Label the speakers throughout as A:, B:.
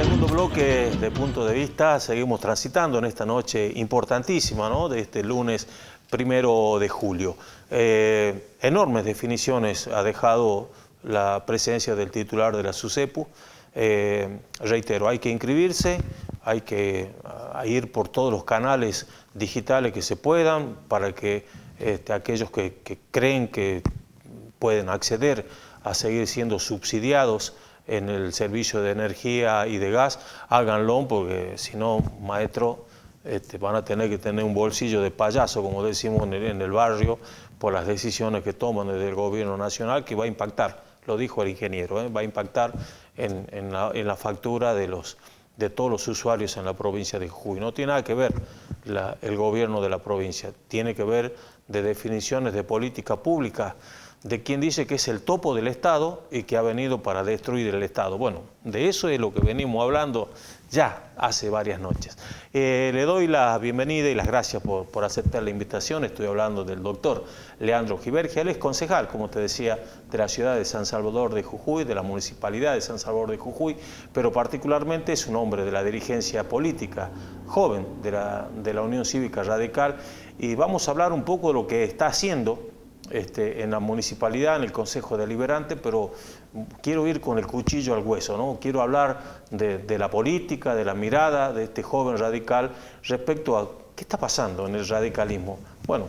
A: segundo bloque de Punto de Vista seguimos transitando en esta noche importantísima, ¿no?, de este lunes 1 de julio. Enormes definiciones ha dejado la presencia del titular de la SUSEPU. Reitero, hay que inscribirse, hay que ir por todos los canales digitales que se puedan para que aquellos que creen que pueden acceder a seguir siendo subsidiados en el servicio de energía y de gas, háganlo, porque si no, maestro, van a tener que tener un bolsillo de payaso, como decimos en el barrio, por las decisiones que toman desde el gobierno nacional, que va a impactar, lo dijo el ingeniero, va a impactar en la factura de todos los usuarios en la provincia de Jujuy. No tiene nada que ver el gobierno de la provincia, tiene que ver de definiciones de política pública, de quien dice que es el topo del Estado y que ha venido para destruir el Estado. Bueno, de eso es lo que venimos hablando ya hace varias noches. Le doy la bienvenida y las gracias por aceptar la invitación. Estoy hablando del doctor Leandro Givergia. Él es concejal, como te decía, de la ciudad de San Salvador de Jujuy, de la municipalidad de San Salvador de Jujuy, pero particularmente es un hombre de la dirigencia política, joven de la Unión Cívica Radical, y vamos a hablar un poco de lo que está haciendo en la municipalidad, en el Consejo Deliberante, pero quiero ir con el cuchillo al hueso, ¿no? Quiero hablar de la política, de la mirada de este joven radical respecto a qué está pasando en el radicalismo. Bueno,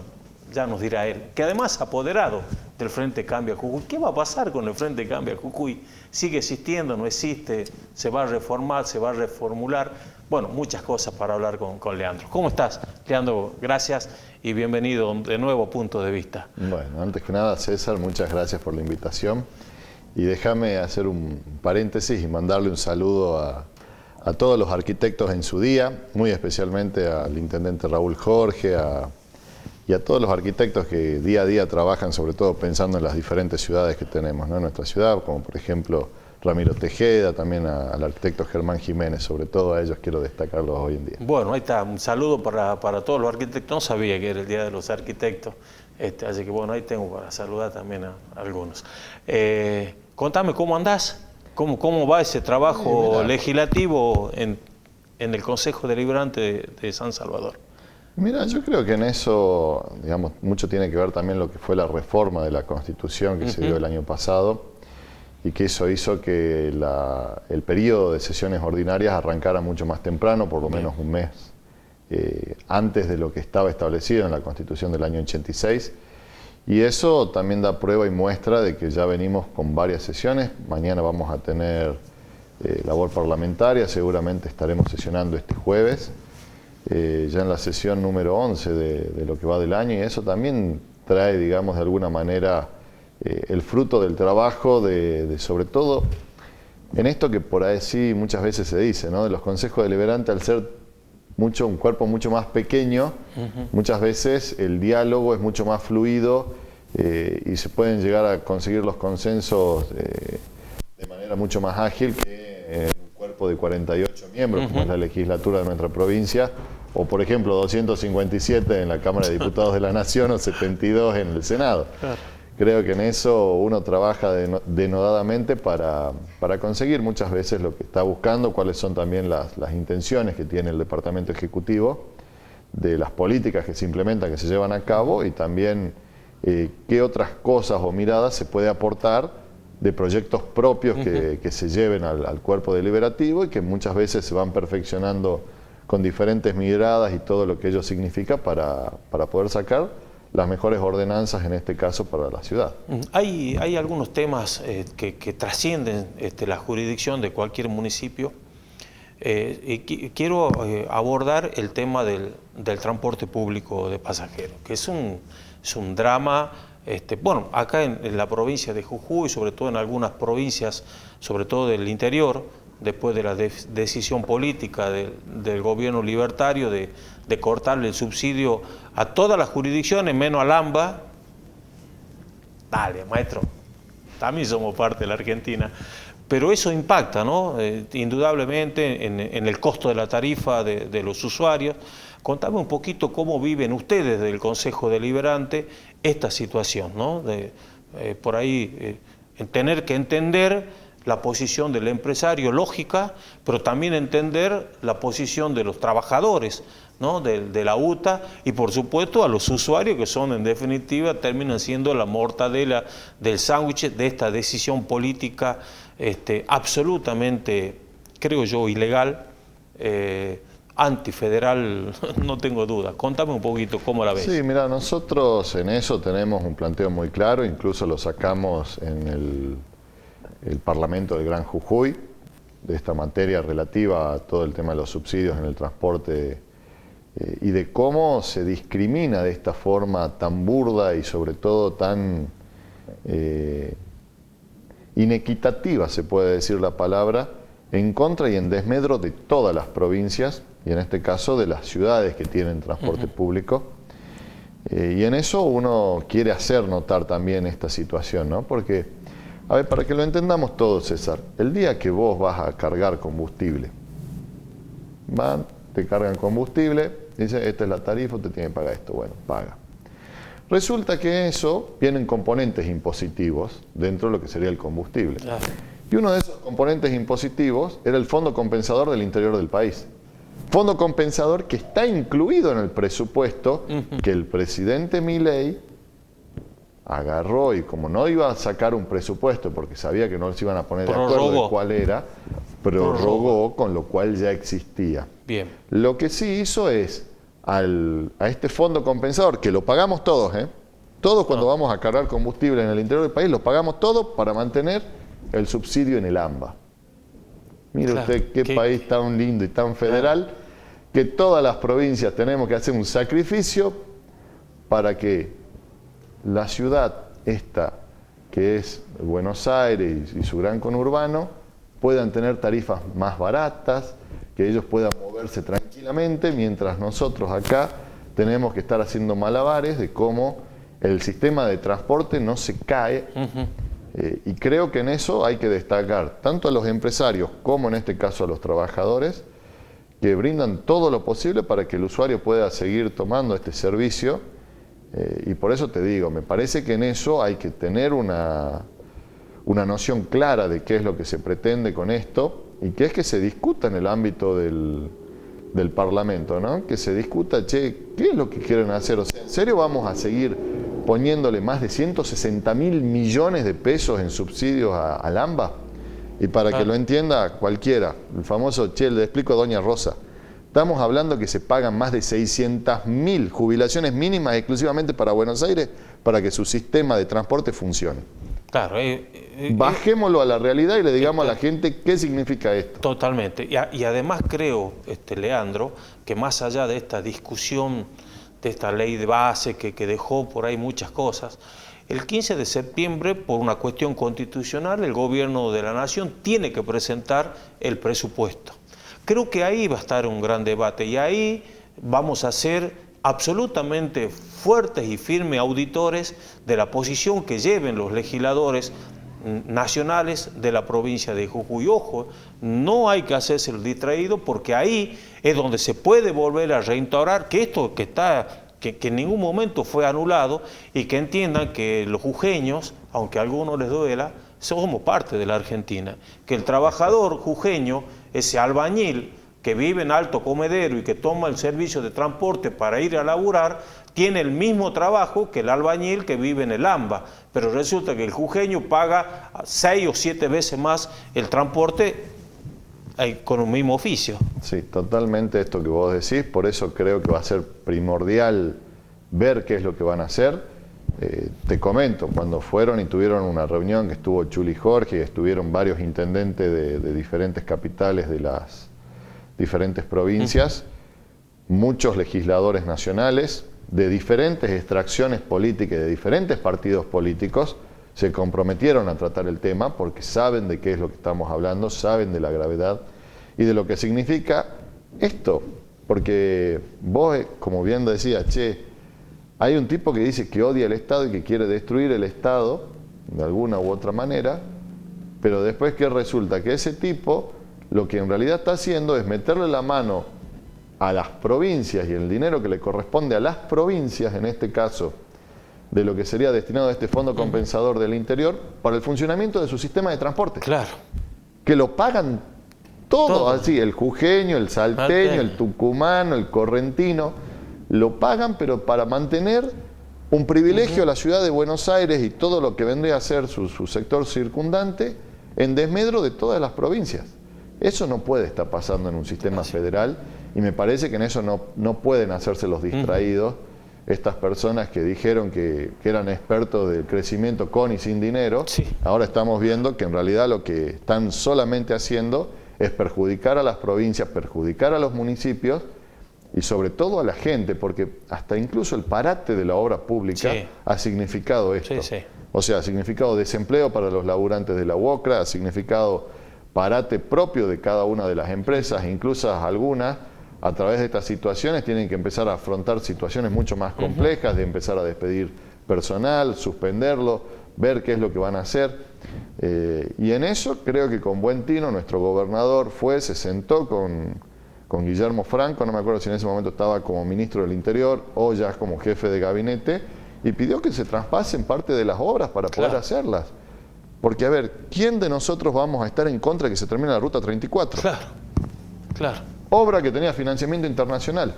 A: ya nos dirá él, que además apoderado del Frente Cambia Jujuy. ¿Qué va a pasar con el Frente Cambia Jujuy? ¿Sigue existiendo? ¿No existe? ¿Se va a reformar? ¿Se va a reformular? Bueno, muchas cosas para hablar con Leandro. ¿Cómo estás, Leandro? Gracias y bienvenido de nuevo a Punto de Vista.
B: Bueno, antes que nada, César, muchas gracias por la invitación. Y déjame hacer un paréntesis y mandarle un saludo a todos los arquitectos en su día, muy especialmente al intendente Raúl Jorge, y a todos los arquitectos que día a día trabajan, sobre todo pensando en las diferentes ciudades que tenemos, ¿no?, en nuestra ciudad, como por ejemplo Ramiro Tejeda, también al arquitecto Germán Jiménez, sobre todo a ellos quiero destacarlos hoy en día.
A: Bueno, ahí está, un saludo para todos los arquitectos. No sabía que era el Día de los Arquitectos, así que bueno, ahí tengo para saludar también a algunos. Contame, ¿cómo andás? ¿Cómo va ese trabajo legislativo en el Consejo Deliberante de San Salvador?
B: Mira, yo creo que en eso, digamos, mucho tiene que ver también lo que fue la reforma de la Constitución que se dio el año pasado, y que eso hizo que el periodo de sesiones ordinarias arrancara mucho más temprano, por lo menos un mes antes de lo que estaba establecido en la Constitución del año 86. Y eso también da prueba y muestra de que ya venimos con varias sesiones. Mañana vamos a tener labor parlamentaria, seguramente estaremos sesionando este jueves, ya en la sesión número 11 de lo que va del año, y eso también trae, digamos, de alguna manera el fruto del trabajo de sobre todo en esto que por ahí sí muchas veces se dice, ¿no?, de los consejos deliberantes, al ser un cuerpo mucho más pequeño, muchas veces el diálogo es mucho más fluido y se pueden llegar a conseguir los consensos de manera mucho más ágil que en un cuerpo de 48 miembros, como es la legislatura de nuestra provincia, o por ejemplo 257 en la Cámara de Diputados de la Nación o 72 en el Senado. Claro. Creo que en eso uno trabaja denodadamente para conseguir muchas veces lo que está buscando, cuáles son también las intenciones que tiene el Departamento Ejecutivo, de las políticas que se implementan, que se llevan a cabo, y también qué otras cosas o miradas se puede aportar de proyectos propios que se lleven al cuerpo deliberativo y que muchas veces se van perfeccionando con diferentes miradas y todo lo que ello significa para poder sacar las mejores ordenanzas, en este caso, para la ciudad.
A: Hay algunos temas que trascienden la jurisdicción de cualquier municipio. Quiero abordar el tema del transporte público de pasajeros, que es un drama, bueno, acá en la provincia de Jujuy, sobre todo en algunas provincias, sobre todo del interior, después de la decisión política del gobierno libertario de cortarle el subsidio a todas las jurisdicciones, menos al AMBA. Dale, maestro, también somos parte de la Argentina. Pero eso impacta, ¿no?, indudablemente en el costo de la tarifa de los usuarios. Contame un poquito cómo viven ustedes del Consejo Deliberante esta situación, ¿no?, por ahí tener que entender la posición del empresario, lógica, pero también entender la posición de los trabajadores, ¿no? de la UTA y por supuesto a los usuarios que son en definitiva terminan siendo la mortadela del sándwich de esta decisión política absolutamente, creo yo, ilegal, antifederal, no tengo duda. Contame un poquito cómo la ves.
B: Sí, mira, nosotros en eso tenemos un planteo muy claro, incluso lo sacamos en el Parlamento del Gran Jujuy, de esta materia relativa a todo el tema de los subsidios en el transporte y de cómo se discrimina de esta forma tan burda y sobre todo tan inequitativa, se puede decir la palabra, en contra y en desmedro de todas las provincias y en este caso de las ciudades que tienen transporte público. Y en eso uno quiere hacer notar también esta situación, ¿no? Porque, a ver, para que lo entendamos todos, César, el día que vos vas a cargar combustible, van, te cargan combustible, dice, esta es la tarifa, usted tiene que pagar esto, bueno, paga. Resulta que eso vienen componentes impositivos dentro de lo que sería el combustible. Y uno de esos componentes impositivos era el Fondo Compensador del Interior del país. Fondo compensador que está incluido en el presupuesto que el presidente Milei agarró y como no iba a sacar un presupuesto porque sabía que no se iban a poner de acuerdo de cuál era, prorrogó, con lo cual ya existía.
A: Bien.
B: Lo que sí hizo es a este fondo compensador, que lo pagamos todos, todos cuando vamos a cargar combustible en el interior del país, lo pagamos todo para mantener el subsidio en el AMBA. Mire usted qué país tan lindo y tan federal, que todas las provincias tenemos que hacer un sacrificio para que la ciudad esta, que es Buenos Aires y su gran conurbano, puedan tener tarifas más baratas, que ellos puedan moverse tranquilamente, mientras nosotros acá tenemos que estar haciendo malabares de cómo el sistema de transporte no se cae. Y creo que en eso hay que destacar tanto a los empresarios como en este caso a los trabajadores, que brindan todo lo posible para que el usuario pueda seguir tomando este servicio. Y por eso te digo, me parece que en eso hay que tener una noción clara de qué es lo que se pretende con esto y que es que se discuta en el ámbito del Parlamento, ¿no? Que se discuta, che, ¿qué es lo que quieren hacer? O sea, ¿en serio vamos a seguir poniéndole más de 160.000 millones de pesos en subsidios al AMBA? Y para que lo entienda cualquiera, el famoso, che, le explico a doña Rosa, estamos hablando que se pagan más de 600.000 jubilaciones mínimas exclusivamente para Buenos Aires para que su sistema de transporte funcione.
A: Claro.
B: Bajémoslo a la realidad y le digamos a la gente qué significa esto.
A: Totalmente. Y además creo, Leandro, que más allá de esta discusión, de esta ley de base que dejó por ahí muchas cosas, el 15 de septiembre, por una cuestión constitucional, el gobierno de la nación tiene que presentar el presupuesto. Creo que ahí va a estar un gran debate y ahí vamos a ser absolutamente fuertes y firmes auditores de la posición que lleven los legisladores nacionales de la provincia de Jujuy. Ojo, no hay que hacerse el distraído porque ahí es donde se puede volver a reinstaurar que esto que en ningún momento fue anulado y que entiendan que los jujeños, aunque a algunos les duela, somos parte de la Argentina, que el trabajador jujeño, ese albañil que vive en Alto Comedero y que toma el servicio de transporte para ir a laburar, tiene el mismo trabajo que el albañil que vive en el AMBA, pero resulta que el jujeño paga 6 o 7 veces más el transporte con un mismo oficio.
B: Sí, totalmente esto que vos decís, por eso creo que va a ser primordial ver qué es lo que van a hacer. Te comento, cuando fueron y tuvieron una reunión que estuvo Chuli Jorge y estuvieron varios intendentes de diferentes capitales de las diferentes provincias, muchos legisladores nacionales de diferentes extracciones políticas y de diferentes partidos políticos se comprometieron a tratar el tema porque saben de qué es lo que estamos hablando, saben de la gravedad y de lo que significa esto. Porque vos, como bien decías, che, hay un tipo que dice que odia el Estado y que quiere destruir el Estado de alguna u otra manera, pero después ¿qué resulta? Que ese tipo lo que en realidad está haciendo es meterle la mano a las provincias y el dinero que le corresponde a las provincias, en este caso de lo que sería destinado a este fondo compensador del interior para el funcionamiento de su sistema de transporte.
A: Claro.
B: Que lo pagan todo, así, el jujeño, el salteño, el tucumano, el correntino, lo pagan, pero para mantener un privilegio a la ciudad de Buenos Aires y todo lo que vendría a ser su sector circundante en desmedro de todas las provincias. Eso no puede estar pasando en un sistema federal y me parece que en eso no pueden hacerse los distraídos estas personas que dijeron que eran expertos del crecimiento con y sin dinero. Ahora estamos viendo que en realidad lo que están solamente haciendo es perjudicar a las provincias, perjudicar a los municipios y sobre todo a la gente, porque hasta incluso el parate de la obra pública ha significado esto. O sea, ha significado desempleo para los laburantes de la UOCRA, ha significado parate propio de cada una de las empresas, incluso algunas a través de estas situaciones tienen que empezar a afrontar situaciones mucho más complejas, de empezar a despedir personal, suspenderlo, ver qué es lo que van a hacer. Y en eso creo que con buen tino nuestro gobernador se sentó con Guillermo Franco, no me acuerdo si en ese momento estaba como ministro del Interior o ya como jefe de gabinete, y pidió que se traspasen parte de las obras para poder hacerlas. Porque, a ver, ¿quién de nosotros vamos a estar en contra de que se termine la Ruta 34?
A: Claro.
B: Obra que tenía financiamiento internacional,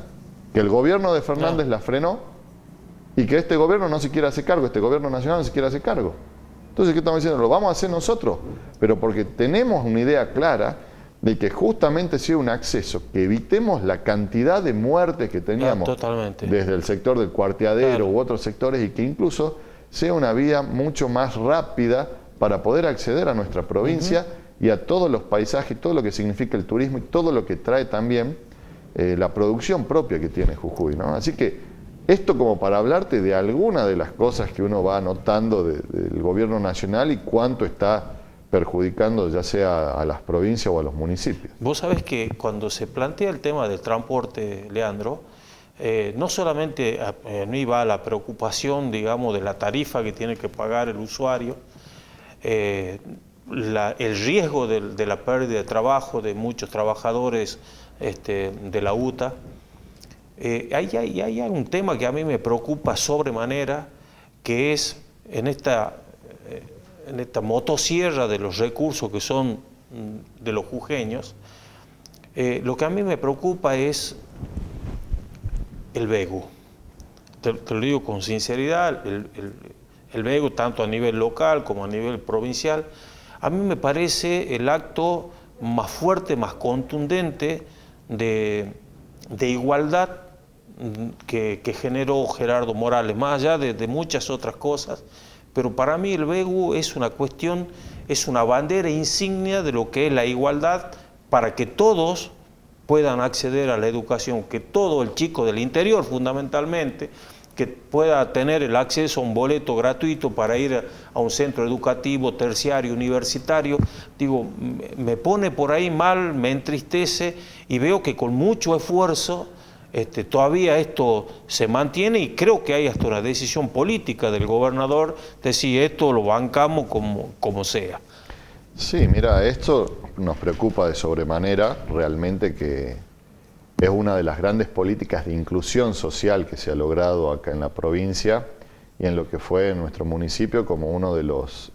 B: que el gobierno de Fernández la frenó y que este gobierno no se quiere hacer cargo, este gobierno nacional no se quiere hacer cargo. Entonces, ¿qué estamos diciendo? Lo vamos a hacer nosotros, pero porque tenemos una idea clara de que justamente sea un acceso, que evitemos la cantidad de muertes que teníamos desde el sector del Cuarteadero u otros sectores y que incluso sea una vía mucho más rápida para poder acceder a nuestra provincia y a todos los paisajes, todo lo que significa el turismo y todo lo que trae también la producción propia que tiene Jujuy, ¿no? Así que esto como para hablarte de alguna de las cosas que uno va anotando del gobierno nacional y cuánto está perjudicando ya sea a las provincias o a los municipios.
A: Vos sabés que cuando se plantea el tema del transporte, Leandro, no solamente no iba a la preocupación, digamos, de la tarifa que tiene que pagar el usuario, el riesgo de la pérdida de trabajo de muchos trabajadores de la UTA. Hay un tema que a mí me preocupa sobremanera, que es en esta motosierra de los recursos que son de los jujeños, lo que a mí me preocupa es el VEGU. Te lo digo con sinceridad, el VEGU tanto a nivel local como a nivel provincial, a mí me parece el acto más fuerte, más contundente de igualdad que generó Gerardo Morales, más allá de muchas otras cosas, pero para mí el VEGU es una cuestión, es una bandera insignia de lo que es la igualdad para que todos puedan acceder a la educación, que todo el chico del interior fundamentalmente, que pueda tener el acceso a un boleto gratuito para ir a un centro educativo, terciario, universitario. Digo, me pone por ahí mal, me entristece y veo que con mucho esfuerzo todavía esto se mantiene y creo que hay hasta una decisión política del gobernador de decir esto lo bancamos como sea.
B: Sí, mira, esto nos preocupa de sobremanera, realmente que es una de las grandes políticas de inclusión social que se ha logrado acá en la provincia y en lo que fue nuestro municipio como uno de los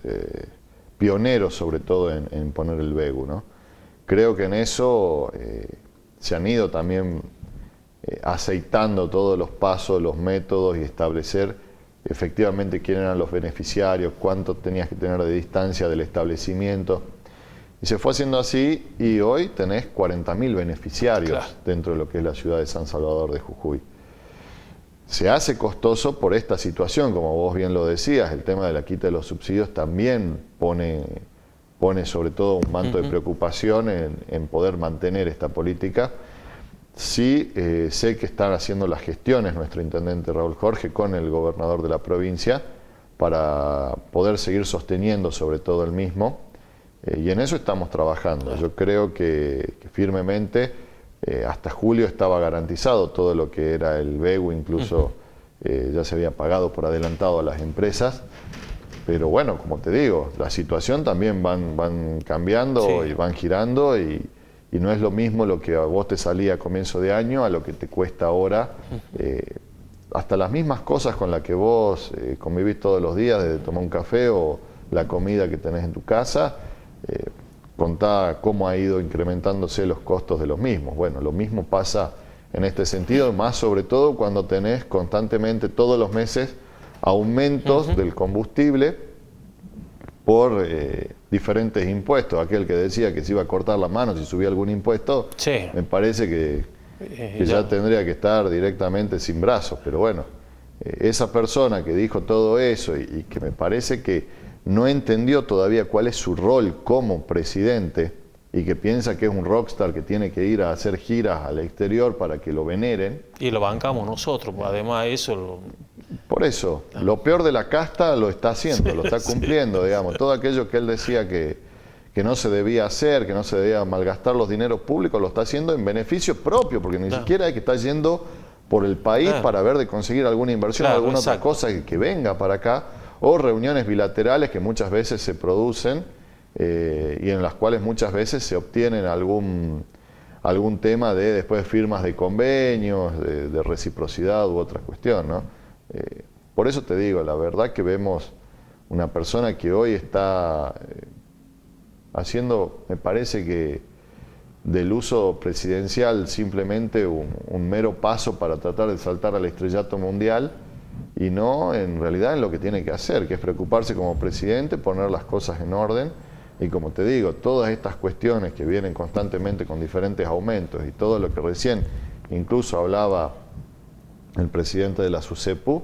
B: pioneros, sobre todo en poner el VEGU, ¿no? Creo que en eso se han ido también aceitando todos los pasos, los métodos y establecer efectivamente quién eran los beneficiarios, cuánto tenías que tener de distancia del establecimiento. Y se fue haciendo así y hoy tenés 40.000 beneficiarios dentro de lo que es la ciudad de San Salvador de Jujuy. Se hace costoso por esta situación, como vos bien lo decías, el tema de la quita de los subsidios también pone sobre todo un manto de preocupación en poder mantener esta política. Sí, sé que están haciendo las gestiones nuestro intendente Raúl Jorge con el gobernador de la provincia para poder seguir sosteniendo sobre todo el mismo. Y en eso estamos trabajando. Yo creo que firmemente hasta julio estaba garantizado todo lo que era el VEGU, incluso ya se había pagado por adelantado a las empresas. Pero bueno, como te digo, la situación también van cambiando y van girando y no es lo mismo lo que a vos te salía a comienzo de año a lo que te cuesta ahora hasta las mismas cosas con las que vos convivís todos los días, desde tomar un café o la comida que tenés en tu casa, contá cómo ha ido incrementándose los costos de los mismos. Bueno, lo mismo pasa en este sentido, más sobre todo cuando tenés constantemente todos los meses aumentos del combustible por diferentes impuestos. Aquel que decía que se iba a cortar la mano si subía algún impuesto, sí, me parece que ya tendría que estar directamente sin brazos. Pero bueno, esa persona que dijo todo eso y que me parece que no entendió todavía cuál es su rol como presidente y que piensa que es un rockstar que tiene que ir a hacer giras al exterior para que lo veneren.
A: Y lo bancamos nosotros, pues además eso...
B: Por eso, lo peor de la casta lo está haciendo, lo está cumpliendo, digamos. Todo aquello que él decía que no se debía hacer, que no se debía malgastar los dineros públicos, lo está haciendo en beneficio propio, porque ni siquiera hay que estar yendo por el país para ver de conseguir alguna inversión o alguna otra cosa que venga para acá, o reuniones bilaterales que muchas veces se producen y en las cuales muchas veces se obtienen algún tema de después firmas de convenios, de reciprocidad u otra cuestión, ¿no? Por eso te digo, la verdad que vemos una persona que hoy está haciendo, me parece que del uso presidencial simplemente un mero paso para tratar de saltar al estrellato mundial y no en realidad en lo que tiene que hacer, que es preocuparse como presidente, poner las cosas en orden. Y como te digo, todas estas cuestiones que vienen constantemente con diferentes aumentos y todo lo que recién incluso hablaba el presidente de la SUCEPU,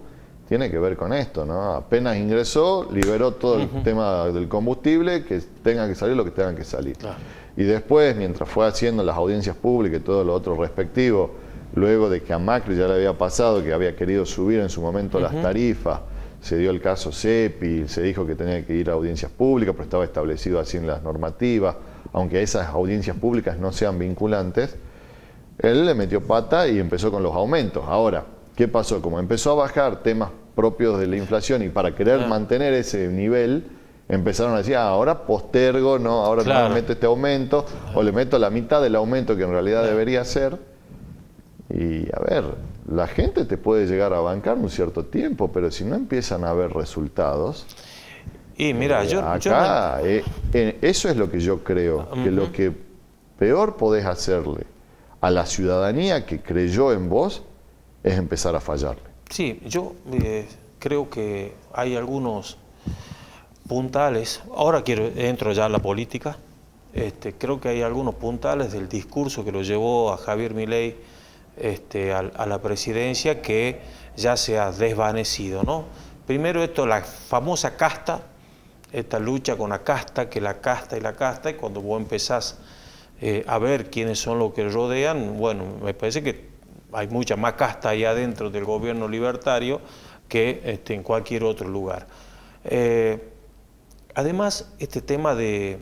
B: tiene que ver con esto, ¿no? Apenas ingresó, liberó todo el tema del combustible, que tenga que salir lo que tenga que salir. Claro. Y después, mientras fue haciendo las audiencias públicas y todo lo otro respectivo, luego de que a Macri ya le había pasado, que había querido subir en su momento las tarifas, se dio el caso CEPI, se dijo que tenía que ir a audiencias públicas, pero estaba establecido así en las normativas, aunque esas audiencias públicas no sean vinculantes, él le metió pata y empezó con los aumentos. Ahora, ¿qué pasó? Como empezó a bajar temas propios de la inflación y para querer mantener ese nivel, empezaron a decir, ahora postergo, no, ahora no le meto este aumento, o le meto la mitad del aumento que en realidad debería ser. Y a ver, la gente te puede llegar a bancar un cierto tiempo, pero si no empiezan a haber resultados...
A: Y mira,
B: eso es lo que yo creo, que lo que peor podés hacerle a la ciudadanía que creyó en vos es empezar a fallarle.
A: Sí, yo creo que hay algunos puntales, ahora entro ya a la política, creo que hay algunos puntales del discurso que lo llevó a Javier Milei a la presidencia que ya se ha desvanecido, ¿no? Primero la famosa casta, esta lucha con la casta, que la casta, y cuando vos empezás a ver quiénes son los que rodean, bueno, me parece que hay mucha más casta ahí adentro del gobierno libertario que en cualquier otro lugar. Además, este tema de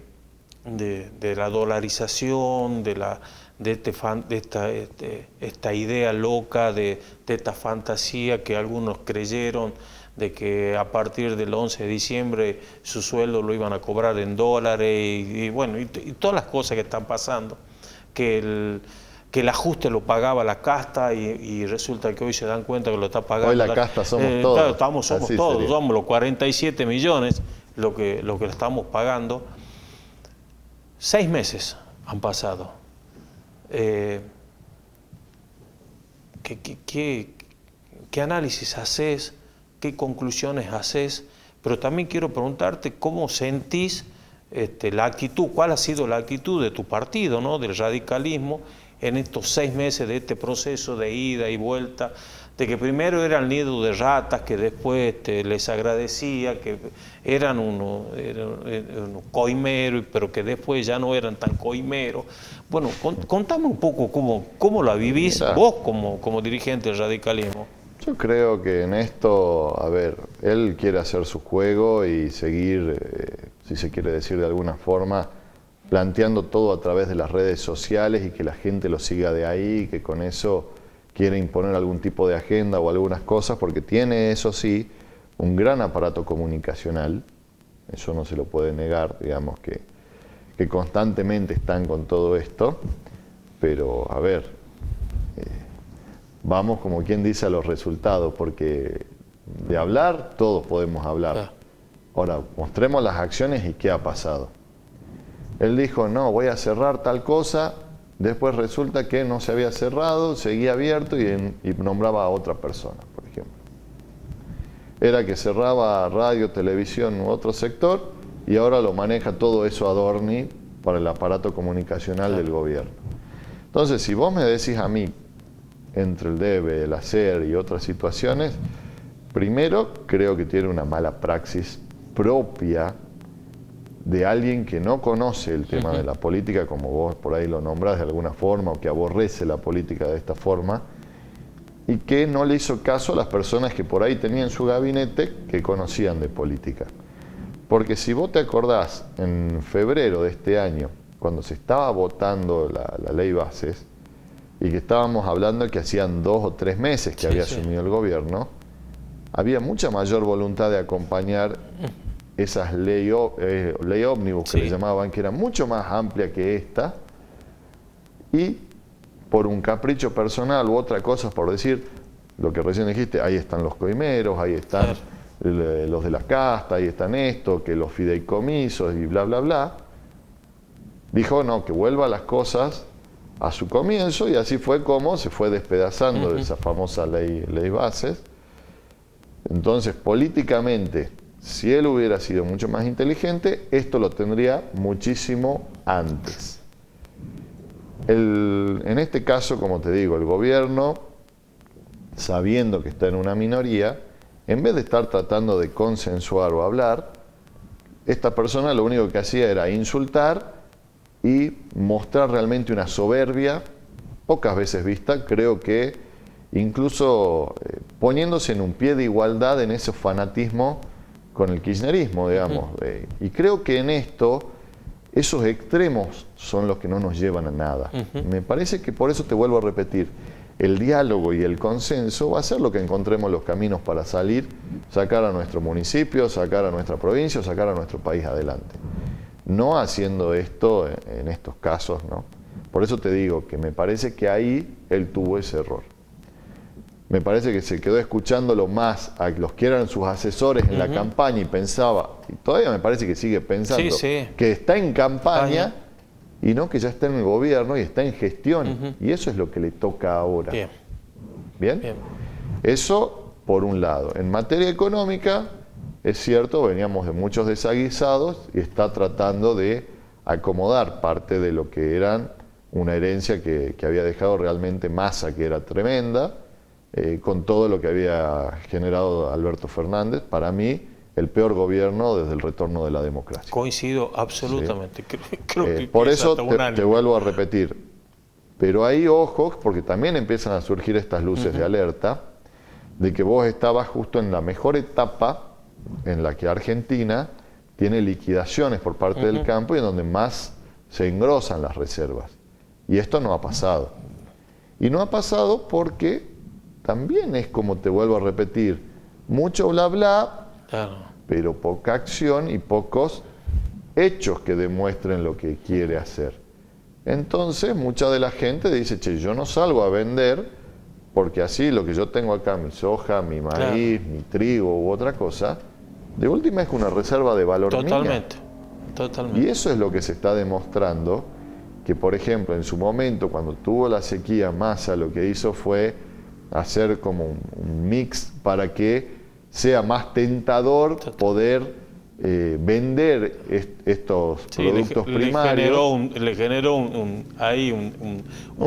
A: la dolarización, esta idea loca, de esta fantasía que algunos creyeron de que a partir del 11 de diciembre su sueldo lo iban a cobrar en dólares y bueno, y todas las cosas que están pasando, que el ajuste lo pagaba la casta y resulta que hoy se dan cuenta que lo está pagando...
B: Hoy la casta somos todos.
A: Claro, somos todos, somos los 47 millones lo que estamos pagando. 6 meses han pasado. ¿Qué análisis haces? ¿Qué conclusiones haces? Pero también quiero preguntarte cómo sentís la actitud, cuál ha sido la actitud de tu partido, ¿no? Del radicalismo, en estos 6 meses de este proceso de ida y vuelta, de que primero era el nido de ratas, que después les agradecía, que eran unos coimeros, pero que después ya no eran tan coimeros. Bueno, contame un poco cómo la vivís vos como dirigente del radicalismo.
B: Yo creo que en esto, a ver, él quiere hacer su juego y seguir, si se quiere decir de alguna forma, planteando todo a través de las redes sociales y que la gente lo siga de ahí, y que con eso quiere imponer algún tipo de agenda o algunas cosas, porque tiene, eso sí, un gran aparato comunicacional, eso no se lo puede negar, digamos que constantemente están con todo esto, pero a ver, vamos, como quien dice, a los resultados, porque de hablar todos podemos hablar.
A: Claro.
B: Ahora, mostremos las acciones y qué ha pasado. Él dijo, no, voy a cerrar tal cosa, después resulta que no se había cerrado, seguía abierto y nombraba a otra persona, por ejemplo. Era que cerraba radio, televisión u otro sector y ahora lo maneja todo eso Adorni para el aparato comunicacional del gobierno. Entonces, si vos me decís a mí, entre el debe, el hacer y otras situaciones, primero creo que tiene una mala praxis propia de alguien que no conoce el tema de la política, como vos por ahí lo nombrás de alguna forma, o que aborrece la política de esta forma, y que no le hizo caso a las personas que por ahí tenían su gabinete que conocían de política. Porque si vos te acordás, en febrero de este año, cuando se estaba votando la ley bases, y que estábamos hablando que hacían 2 o 3 meses que había asumido el gobierno, había mucha mayor voluntad de acompañar esas ley ómnibus que le llamaban, que era mucho más amplia que esta, y por un capricho personal u otra cosa, por decir lo que recién dijiste, ahí están los coimeros, ahí están los de la casta, ahí están esto, que los fideicomisos y bla, bla, bla, dijo no, que vuelva las cosas a su comienzo, y así fue como se fue despedazando de esa famosa ley bases. Entonces, políticamente, si él hubiera sido mucho más inteligente, esto lo tendría muchísimo antes. En este caso, como te digo, el gobierno, sabiendo que está en una minoría, en vez de estar tratando de consensuar o hablar, esta persona lo único que hacía era insultar y mostrar realmente una soberbia pocas veces vista, creo que incluso poniéndose en un pie de igualdad en ese fanatismo con el kirchnerismo, digamos. Y creo que en esto, esos extremos son los que no nos llevan a nada. Me parece que por eso te vuelvo a repetir, el diálogo y el consenso va a ser lo que encontremos los caminos para salir, sacar a nuestro municipio, sacar a nuestra provincia, sacar a nuestro país adelante. No haciendo esto en estos casos, ¿no? Por eso te digo que me parece que ahí él tuvo ese error. Me parece que se quedó escuchándolo más a los que eran sus asesores en la campaña y pensaba, y todavía me parece que sigue pensando, que está en campaña y no que ya está en el gobierno y está en gestión. Y eso es lo que le toca ahora. ¿Bien? Eso por un lado. En materia económica, es cierto, veníamos de muchos desaguisados y está tratando de acomodar parte de lo que eran una herencia que había dejado realmente Massa, que era tremenda, con todo lo que había generado Alberto Fernández. Para mí, el peor gobierno desde el retorno de la democracia.
A: Coincido absolutamente. Creo que
B: por eso te vuelvo a repetir. Pero ahí, ojo, porque también empiezan a surgir estas luces de alerta, de que vos estabas justo en la mejor etapa en la que Argentina tiene liquidaciones por parte del campo y en donde más se engrosan las reservas. Y esto no ha pasado. Y no ha pasado porque también es, como te vuelvo a repetir, mucho bla bla, pero poca acción y pocos hechos que demuestren lo que quiere hacer. Entonces mucha de la gente dice, che, yo no salgo a vender porque así lo que yo tengo acá, mi soja, mi maíz, mi trigo u otra cosa, de última es una reserva de valor mía.
A: Totalmente.
B: Y eso es lo que se está demostrando, que por ejemplo en su momento cuando tuvo la sequía, Massa lo que hizo fue hacer como un mix para que sea más tentador poder vender estos productos primarios.
A: Le generó un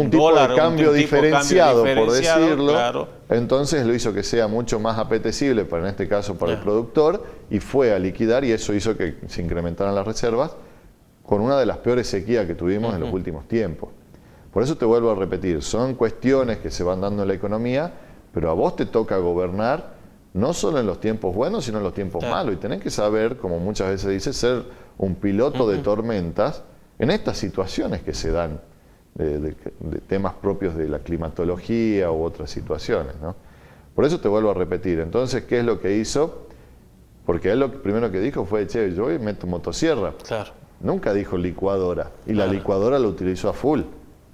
B: tipo
A: dólar,
B: de cambio diferenciado, por decirlo.
A: Claro.
B: Entonces lo hizo que sea mucho más apetecible, en este caso para el productor, y fue a liquidar, y eso hizo que se incrementaran las reservas con una de las peores sequías que tuvimos en los últimos tiempos. Por eso te vuelvo a repetir, son cuestiones que se van dando en la economía, pero a vos te toca gobernar no solo en los tiempos buenos, sino en los tiempos malos. Y tenés que saber, como muchas veces dice, ser un piloto de tormentas en estas situaciones que se dan, de temas propios de la climatología u otras situaciones, ¿no? Por eso te vuelvo a repetir. Entonces, ¿qué es lo que hizo? Porque él lo primero que dijo fue, che, yo hoy meto motosierra. Nunca dijo licuadora. Y la licuadora la utilizó a full.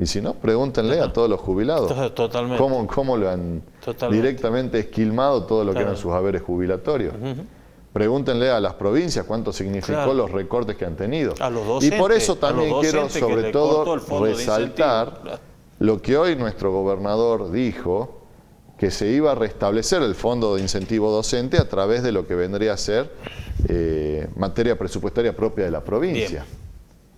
B: Y si no, pregúntenle a todos los jubilados.
A: Totalmente.
B: ¿Cómo lo han directamente esquilmado todo lo que eran sus haberes jubilatorios? Pregúntenle a las provincias cuánto significó los recortes que han tenido.
A: A los docentes,
B: y por eso también quiero sobre todo resaltar lo que hoy nuestro gobernador dijo, que se iba a restablecer el fondo de incentivo docente a través de lo que vendría a ser materia presupuestaria propia de la provincia. Bien.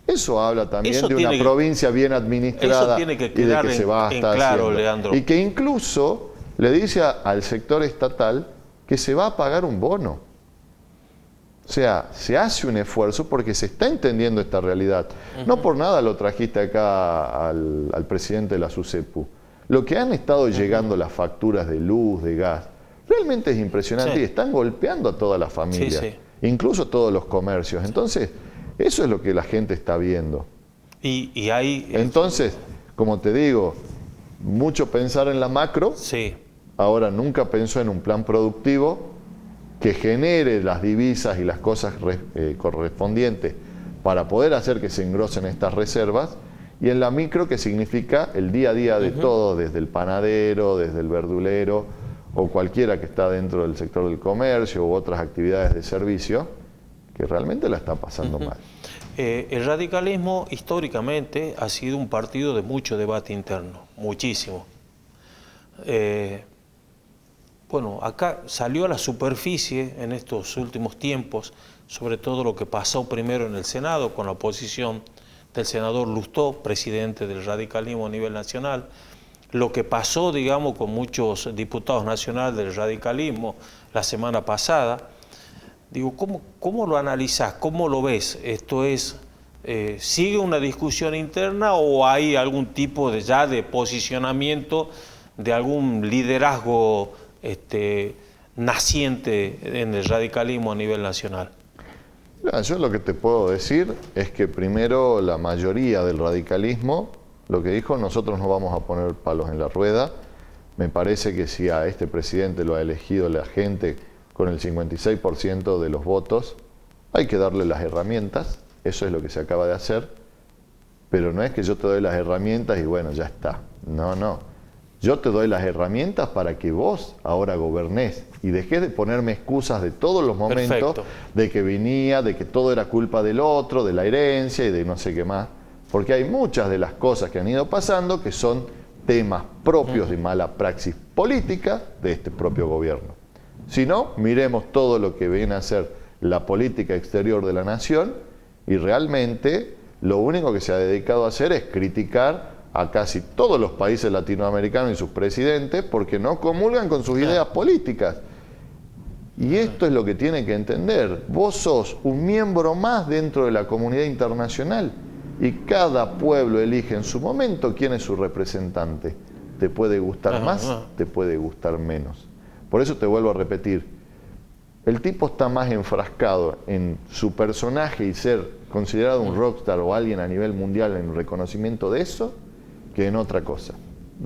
B: Eso habla también de una provincia bien administrada y de que se va a estar haciendo.
A: Leandro.
B: Y que incluso le dice al sector estatal que se va a pagar un bono. O sea, se hace un esfuerzo porque se está entendiendo esta realidad. No por nada lo trajiste acá al presidente de la SUSEPU. Lo que han estado llegando las facturas de luz, de gas, realmente es impresionante y están golpeando a todas las familias, incluso todos los comercios. Entonces, eso es lo que la gente está viendo.
A: Y hay...
B: Entonces, como te digo, mucho pensar en la macro, ahora nunca pensó en un plan productivo que genere las divisas y las cosas correspondientes para poder hacer que se engrosen estas reservas, y en la micro, que significa el día a día de todo, desde el panadero, desde el verdulero o cualquiera que está dentro del sector del comercio u otras actividades de servicio, que realmente la está pasando mal.
A: El radicalismo históricamente ha sido un partido de mucho debate interno, muchísimo. Bueno, acá salió a la superficie en estos últimos tiempos, sobre todo lo que pasó primero en el Senado con la oposición del senador Lustó, presidente del radicalismo a nivel nacional, lo que pasó, digamos, con muchos diputados nacionales del radicalismo la semana pasada. Digo, ¿cómo lo analizás? ¿Cómo lo ves? ¿Esto es, sigue una discusión interna o hay algún tipo de posicionamiento de algún liderazgo naciente en el radicalismo a nivel nacional?
B: Yo lo que te puedo decir es que primero la mayoría del radicalismo lo que dijo: nosotros no vamos a poner palos en la rueda. Me parece que si a este presidente lo ha elegido la gente con el 56% de los votos, hay que darle las herramientas. Eso es lo que se acaba de hacer, pero no es que yo te doy las herramientas y bueno, ya está. No. Yo te doy las herramientas para que vos ahora gobernés y dejés de ponerme excusas de todos los momentos, de que venía, de que todo era culpa del otro, de la herencia y de no sé qué más. Porque hay muchas de las cosas que han ido pasando que son temas propios de mala praxis política de este propio gobierno. Si no, miremos todo lo que viene a ser la política exterior de la nación y realmente lo único que se ha dedicado a hacer es criticar a casi todos los países latinoamericanos y sus presidentes porque no comulgan con sus ideas políticas. Y esto es lo que tiene que entender. Vos sos un miembro más dentro de la comunidad internacional y cada pueblo elige en su momento quién es su representante. Te puede gustar más, te puede gustar menos. Por eso te vuelvo a repetir, el tipo está más enfrascado en su personaje y ser considerado un rockstar o alguien a nivel mundial en reconocimiento de eso, que en otra cosa.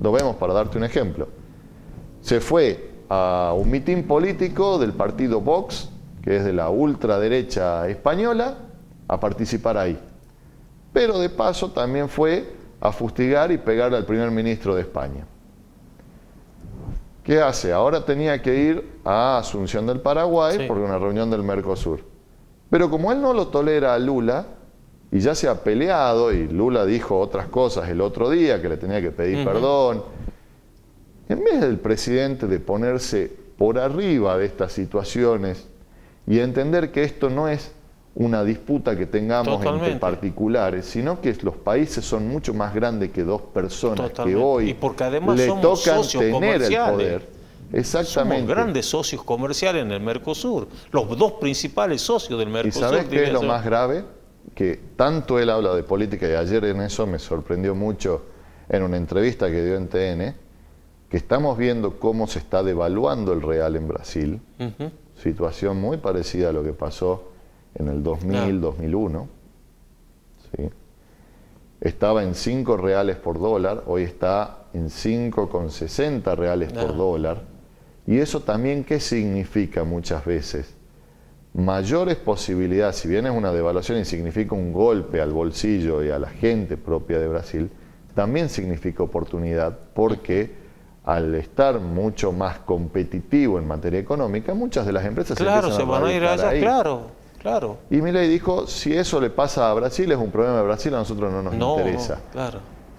B: Lo vemos para darte un ejemplo. Se fue a un mitin político del partido Vox, que es de la ultraderecha española, a participar ahí. Pero de paso también fue a fustigar y pegarle al primer ministro de España. ¿Qué hace? Ahora tenía que ir a Asunción del Paraguay por una reunión del Mercosur. Pero como él no lo tolera a Lula, y ya se ha peleado, y Lula dijo otras cosas el otro día, que le tenía que pedir perdón, en vez del presidente de ponerse por arriba de estas situaciones y entender que esto no es una disputa que tengamos entre particulares, sino que los países son mucho más grandes que dos personas que hoy le tocan tener el poder. Exactamente.
A: Somos grandes socios comerciales en el Mercosur, los dos principales socios del Mercosur.
B: ¿Y sabes qué es lo más grave? Que tanto él habla de política, y ayer en eso me sorprendió mucho en una entrevista que dio en TN, que estamos viendo cómo se está devaluando el real en Brasil, situación muy parecida a lo que pasó en el 2000, 2001. ¿Sí? Estaba en 5 reales por dólar, hoy está en 5,60 reales por dólar. Y eso también, ¿qué significa muchas veces? Mayores posibilidades, si bien es una devaluación y significa un golpe al bolsillo y a la gente propia de Brasil, también significa oportunidad, porque al estar mucho más competitivo en materia económica, muchas de las empresas
A: Claro, se
B: empiezan
A: van a ir
B: radicar
A: allá,
B: ahí.
A: claro, claro.
B: Y Milei dijo, si eso le pasa a Brasil, es un problema de Brasil, a nosotros no nos interesa.
A: No, claro.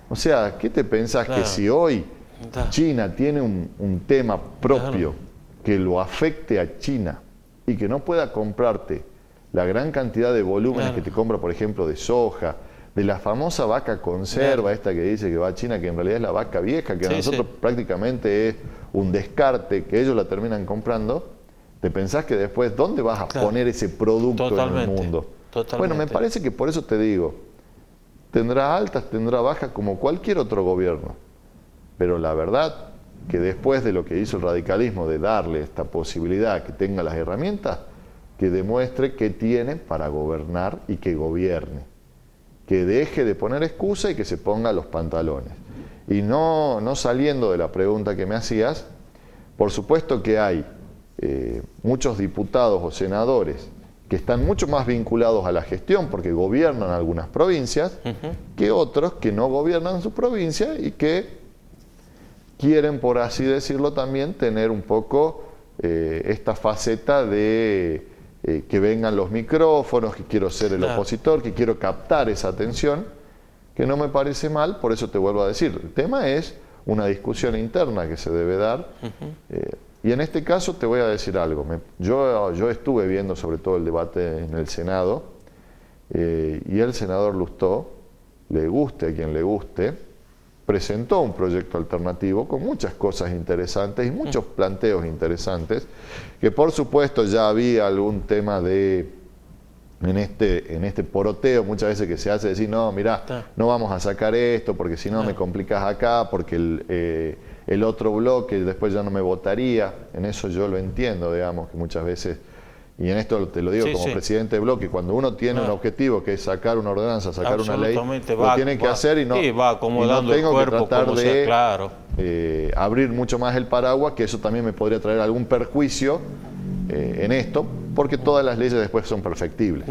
B: O sea, ¿qué te pensás
A: Claro.
B: que si hoy
A: Da.
B: China tiene un tema propio que lo afecte a China y que no pueda comprarte la gran cantidad de volúmenes que te compra, por ejemplo, de soja, de la famosa vaca conserva, esta que dice que va a China, que en realidad es la vaca vieja, que a nosotros prácticamente es un descarte, que ellos la terminan comprando, ¿te pensás que después dónde vas a poner ese producto en el mundo? Bueno, me parece que por eso te digo, tendrá altas, tendrá bajas como cualquier otro gobierno, pero la verdad que después de lo que hizo el radicalismo, de darle esta posibilidad, que tenga las herramientas, que demuestre que tiene para gobernar y que gobierne, que deje de poner excusa y que se ponga los pantalones. Y no saliendo de la pregunta que me hacías, por supuesto que hay muchos diputados o senadores que están mucho más vinculados a la gestión porque gobiernan algunas provincias, que otros que no gobiernan su provincia y que quieren, por así decirlo también, tener un poco esta faceta de que vengan los micrófonos, que quiero ser el opositor, que quiero captar esa atención, que no me parece mal, por eso te vuelvo a decir, el tema es una discusión interna que se debe dar, y en este caso te voy a decir algo, yo estuve viendo sobre todo el debate en el Senado, y el senador Lustó, le guste a quien le guste, presentó un proyecto alternativo con muchas cosas interesantes y muchos planteos interesantes, que por supuesto ya había algún tema de, en este poroteo muchas veces que se hace decir, no, mirá, no vamos a sacar esto porque si no me complicas acá, porque el otro bloque después ya no me votaría. En eso yo lo entiendo, digamos, que muchas veces, y en esto te lo digo como presidente de bloque, cuando uno tiene un objetivo que es sacar una ordenanza, sacar una ley, lo tiene que hacer y no tengo que tratar de abrir mucho más el paraguas, que eso también me podría traer algún perjuicio en esto, porque todas las leyes después son perfectibles.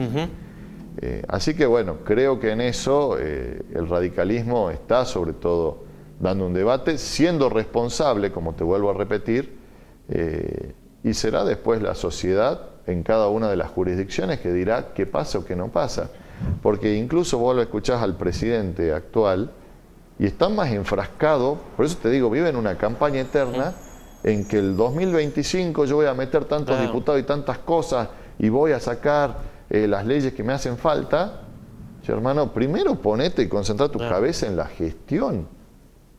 B: Así que bueno, creo que en eso el radicalismo está sobre todo dando un debate, siendo responsable, como te vuelvo a repetir, y será después la sociedad en cada una de las jurisdicciones que dirá qué pasa o qué no pasa. Porque incluso vos lo escuchás al presidente actual y está más enfrascado, por eso te digo, vive en una campaña eterna en que el 2025 yo voy a meter tantos diputados y tantas cosas y voy a sacar las leyes que me hacen falta. Che, hermano, primero ponete y concentra tu cabeza en la gestión.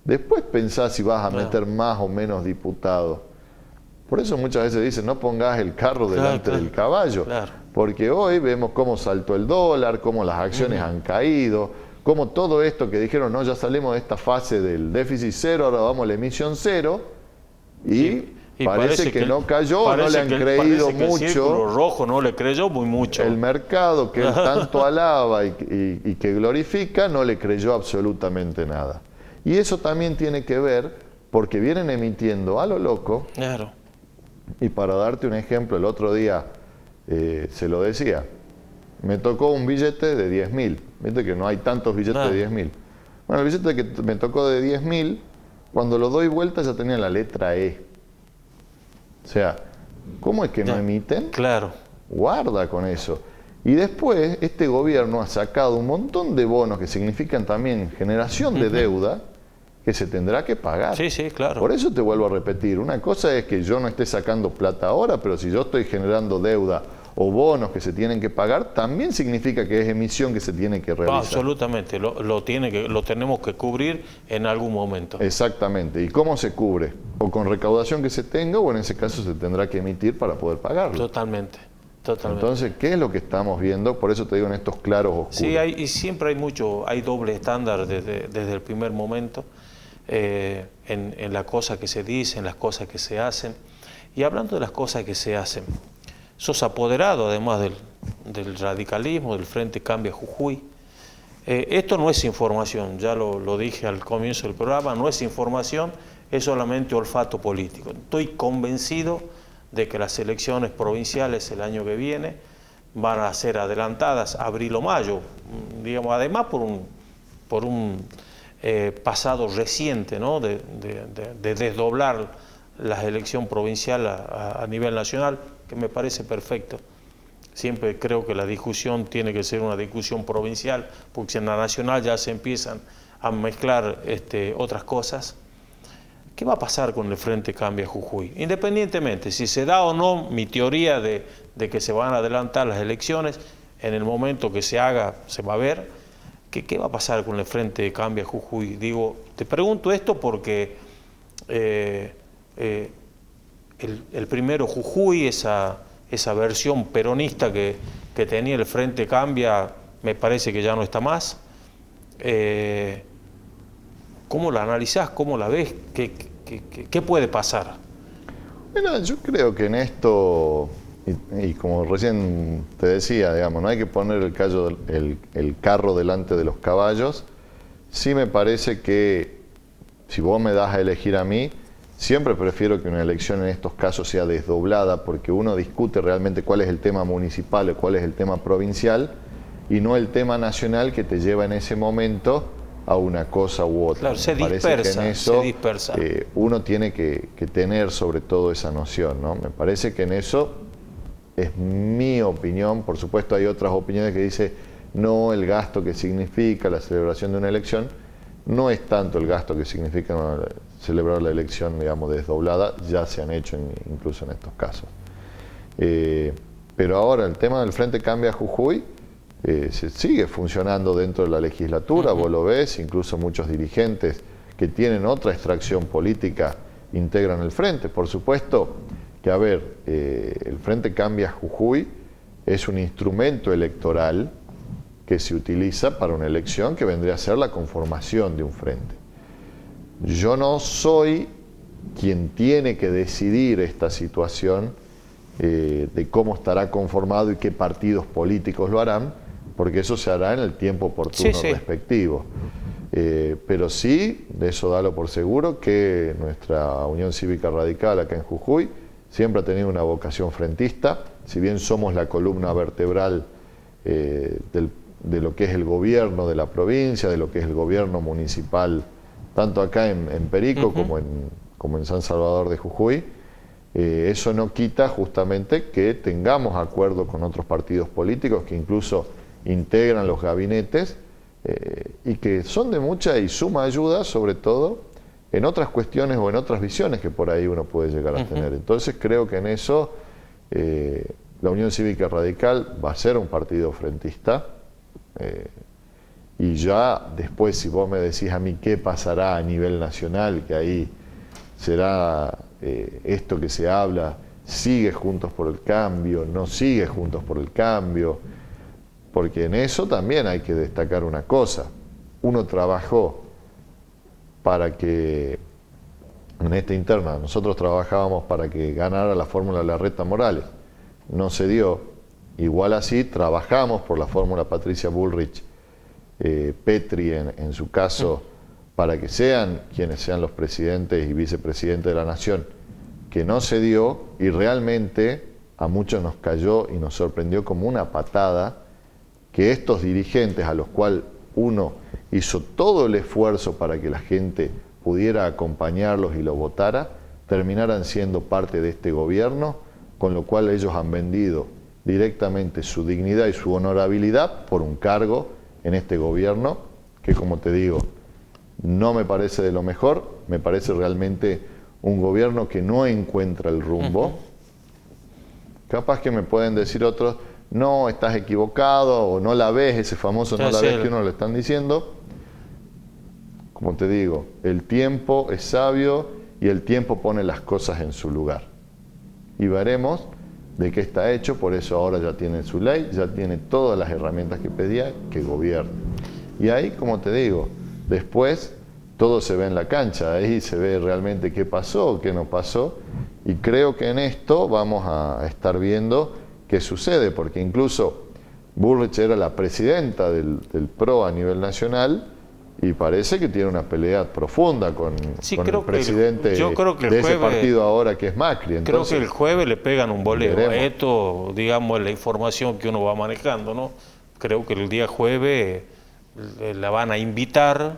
B: Después pensá si vas a meter más o menos diputados. Por eso muchas veces dicen, no pongas el carro delante del caballo, porque hoy vemos cómo saltó el dólar, cómo las acciones han caído, cómo todo esto que dijeron, no, ya salimos de esta fase del déficit cero, ahora vamos a la emisión cero, y parece que no cayó, no le han creído mucho. El
A: círculo rojo no le creyó mucho.
B: El mercado que él tanto alaba y que glorifica, no le creyó absolutamente nada. Y eso también tiene que ver, porque vienen emitiendo a lo loco. Y para darte un ejemplo, el otro día se lo decía, me tocó un billete de 10.000, viste que no hay tantos billetes de 10.000. Bueno, el billete que me tocó de 10.000, cuando lo doy vuelta ya tenía la letra E. O sea, ¿cómo es que no emiten? Guarda con eso. Y después este gobierno ha sacado un montón de bonos que significan también generación de deuda, que se tendrá que pagar. Por eso te vuelvo a repetir, una cosa es que yo no esté sacando plata ahora, pero si yo estoy generando deuda o bonos que se tienen que pagar, también significa que es emisión que se tiene que realizar.
A: Absolutamente, lo tenemos que cubrir en algún momento.
B: Exactamente. ¿Y cómo se cubre? O con recaudación que se tenga, o en ese caso se tendrá que emitir para poder pagarlo.
A: Totalmente.
B: Entonces, ¿qué es lo que estamos viendo? Por eso te digo en estos claros oscuros.
A: Sí, y siempre hay doble estándar desde el primer momento. En la cosa que se dice, en las cosas que se hacen. Y hablando de las cosas que se hacen, sos apoderado además del radicalismo, del Frente Cambia Jujuy. Esto no es información, ya lo dije al comienzo del programa, no es información, es solamente olfato político. Estoy convencido de que las elecciones provinciales el año que viene van a ser adelantadas abril o mayo, digamos, además por un pasado reciente, ¿no? de desdoblar la elección provincial a nivel nacional, que me parece perfecto. Siempre creo que la discusión tiene que ser una discusión provincial, porque en la nacional ya se empiezan a mezclar otras cosas. ¿Qué va a pasar con el Frente Cambia Jujuy? Independientemente, si se da o no mi teoría de que se van a adelantar las elecciones, en el momento que se haga se va a ver. ¿Qué va a pasar con el Frente Cambia Jujuy? Digo, te pregunto esto porque el primero Jujuy, esa versión peronista que tenía el Frente Cambia, me parece que ya no está más. ¿Cómo la analizás? ¿Cómo la ves? ¿Qué puede pasar?
B: Bueno, yo creo que en esto, y como recién te decía, digamos, no hay que poner el carro delante de los caballos. Sí me parece que, si vos me das a elegir a mí, siempre prefiero que una elección en estos casos sea desdoblada, porque uno discute realmente cuál es el tema municipal o cuál es el tema provincial, y no el tema nacional que te lleva en ese momento a una cosa u otra.
A: Claro, se dispersa.
B: Uno tiene que tener sobre todo esa noción, ¿no? Me parece que en eso es mi opinión. Por supuesto hay otras opiniones que dicen no, el gasto que significa la celebración de una elección no es tanto el gasto que significa celebrar la elección, digamos, desdoblada. Ya se han hecho incluso en estos casos. Pero ahora el tema del Frente Cambia Jujuy se sigue funcionando dentro de la legislatura. Vos lo ves, incluso muchos dirigentes que tienen otra extracción política integran el Frente. Por supuesto que, a ver, el Frente Cambia Jujuy es un instrumento electoral que se utiliza para una elección que vendría a ser la conformación de un frente. Yo no soy quien tiene que decidir esta situación de cómo estará conformado y qué partidos políticos lo harán, porque eso se hará en el tiempo oportuno respectivo. Pero sí, de eso dalo por seguro, que nuestra Unión Cívica Radical acá en Jujuy siempre ha tenido una vocación frentista. Si bien somos la columna vertebral de lo que es el gobierno de la provincia, de lo que es el gobierno municipal, tanto acá en Perico como en San Salvador de Jujuy, eso no quita justamente que tengamos acuerdo con otros partidos políticos que incluso integran los gabinetes y que son de mucha y suma ayuda, sobre todo en otras cuestiones o en otras visiones que por ahí uno puede llegar a tener. Entonces creo que en eso la Unión Cívica Radical va a ser un partido frentista, y ya después, si vos me decís a mí qué pasará a nivel nacional, que ahí será esto que se habla, sigue Juntos por el Cambio, no sigue Juntos por el Cambio, porque en eso también hay que destacar una cosa. Uno trabajó para que, en esta interna, nosotros trabajábamos para que ganara la fórmula Larreta Morales, no se dio. Igual así trabajamos por la fórmula Patricia Bullrich, Petri en su caso, para que sean quienes sean los presidentes y vicepresidentes de la nación, que no se dio, y realmente a muchos nos cayó y nos sorprendió como una patada que estos dirigentes, a los cuales uno hizo todo el esfuerzo para que la gente pudiera acompañarlos y lo votara, terminaran siendo parte de este gobierno, con lo cual ellos han vendido directamente su dignidad y su honorabilidad por un cargo en este gobierno que, como te digo, no me parece de lo mejor. Me parece realmente un gobierno que no encuentra el rumbo. Capaz que me pueden decir otros, no, estás equivocado, o no la ves, ese famoso no la ves que uno le están diciendo. Como te digo, el tiempo es sabio y el tiempo pone las cosas en su lugar. Y veremos de qué está hecho. Por eso ahora ya tiene su ley, ya tiene todas las herramientas que pedía, que gobierne. Y ahí, como te digo, después todo se ve en la cancha, ahí se ve realmente qué pasó, qué no pasó, y creo que en esto vamos a estar viendo qué sucede, porque incluso Bullrich era la presidenta del PRO a nivel nacional, y parece que tiene una pelea profunda con el presidente de ese partido ahora, que es Macri. Entonces,
A: creo que el jueves le pegan un boleo. Esto, digamos, es la información que uno va manejando, ¿no? Creo que el día jueves la van a invitar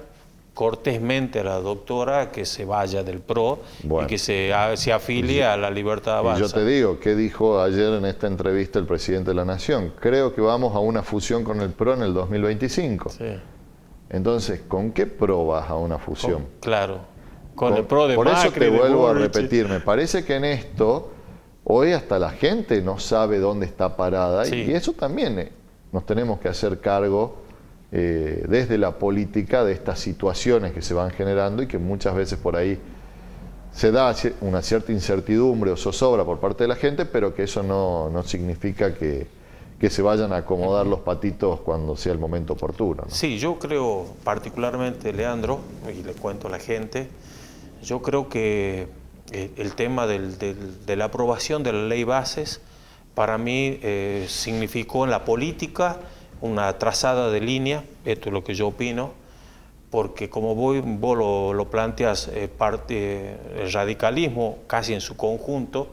A: cortésmente a la doctora que se vaya del PRO
B: Bueno.
A: y que se afilie a la Libertad Avanza.
B: Y yo te digo, ¿qué dijo ayer en esta entrevista el presidente de la Nación? Creo que vamos a una fusión con el PRO en el 2025.
A: Sí.
B: Entonces, ¿con qué PRO vas a una fusión?
A: Claro, con el PRO de
B: Por
A: Macri,
B: eso te
A: de
B: vuelvo a
A: Bullrich.
B: repetir, me parece que en esto, hoy hasta la gente no sabe dónde está parada,
A: Sí.
B: y eso también nos tenemos que hacer cargo desde la política de estas situaciones que se van generando y que muchas veces por ahí se da una cierta incertidumbre o zozobra por parte de la gente, pero que eso no significa que se vayan a acomodar los patitos cuando sea el momento oportuno, ¿no?
A: Sí, yo creo particularmente, Leandro, y le cuento a la gente, yo creo que el tema de la aprobación de la ley bases para mí significó en la política una trazada de línea, esto es lo que yo opino, porque como vos lo planteas, el radicalismo casi en su conjunto,